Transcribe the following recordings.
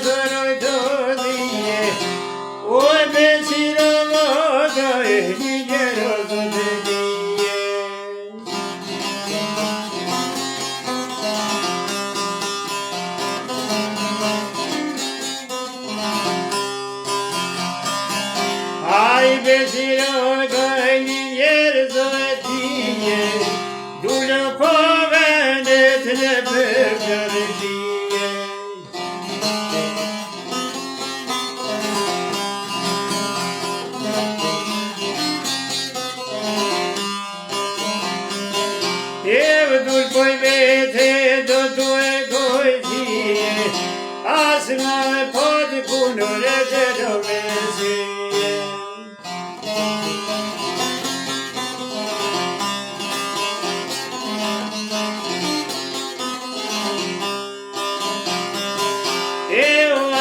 zëroj të dhije, o besiro vada e ligjero të dhije. Ai besiro të ligjero të dhije, dullë po vendet në përgjërëgjie. Ev dull poj vete do tu e gojtije, as ma pod punur e të do vesije.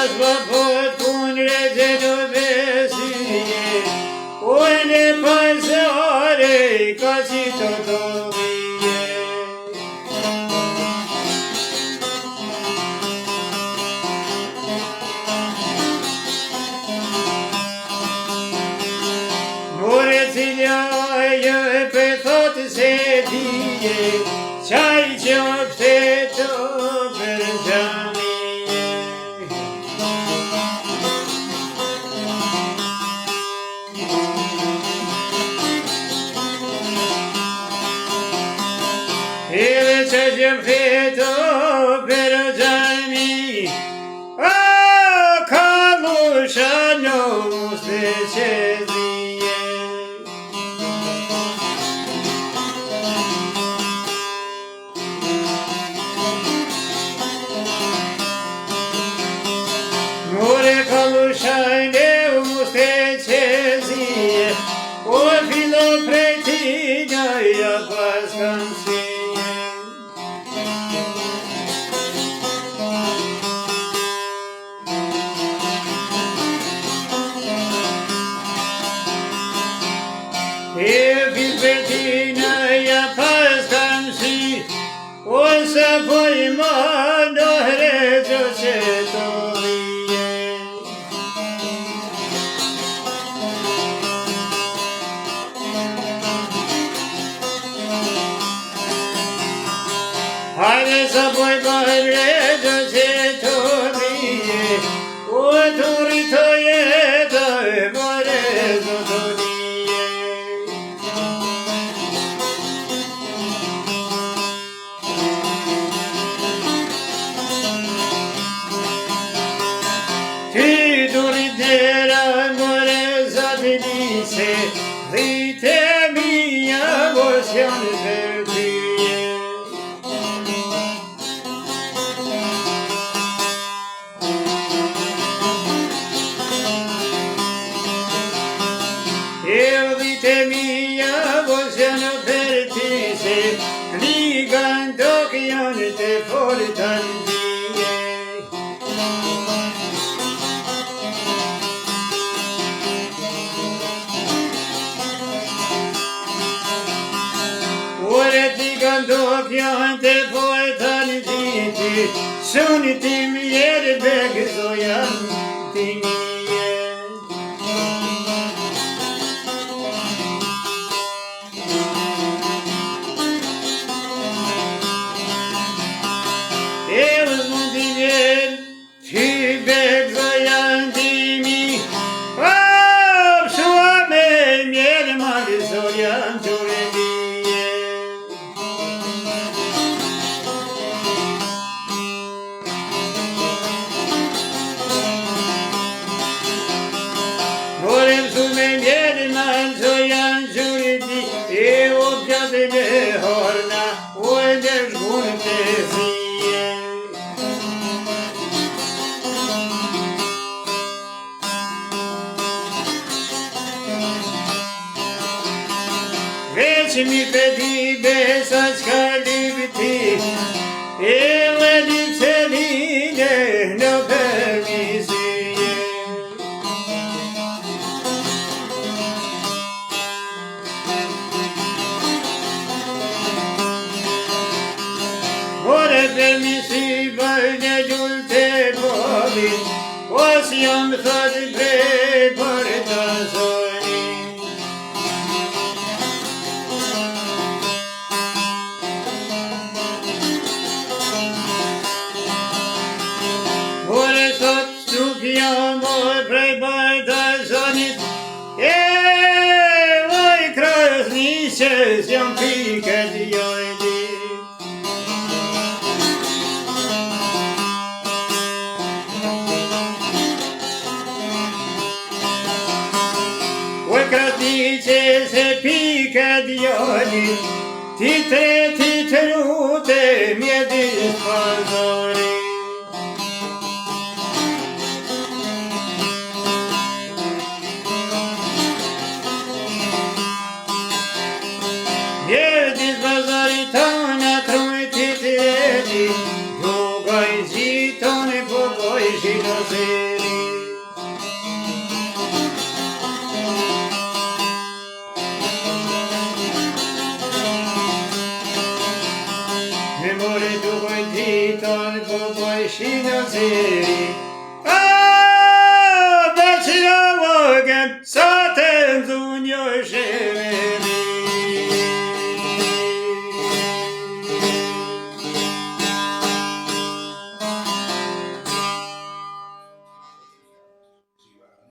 As ma pod punur e të do vesije, o ne pasare ka si të dobi. Ciljaje për thotë se dije, qaj qofte të për gjamije. Edhe që qofte të për gjamije, a kalusha në musë që dije. Kalushane muste qezije, o filo prej tinja ja pas kanësije. E fil prej tinja ja pas kanësije, o se poj ma në hrezë që to hajde sa poj bahre do që të dhije, o të rritoje të e bare do të dhije. Ty të rritera more zatë nise, dhite mija vos janë për ty. Dhite mija vos janë për ty se, ligan dok janë të foltan dhije. Ore ligan dok janë të foltan dhije, sunë tim jerë begëzo janë dhije. Ty begëzo janë dhimi, o shua me mjerë malëzo janë të redhije. More shua me mjerë malëzo janë të redhije, e o pjate me horna, o e në shkunë të zije. Veç mi pedi besa qka libti, e me lipseline në përmisije. More përmisi bërë një gjullë të bërë, zoli, os jam thot prej për të zoni. Ore thot struk jam prej për të zonit, oj krasniqes jam piket jojdi. Oj krasniqes e piket jojdi, ti të rute mjedis pazori. Mjedis pazori tonë trujti të reti, jugoj zitoni pogoj shiloseri. Me more dugoj zitoni pogoj shiloseri. Bërqira vogën, sa të mzun jo sheri.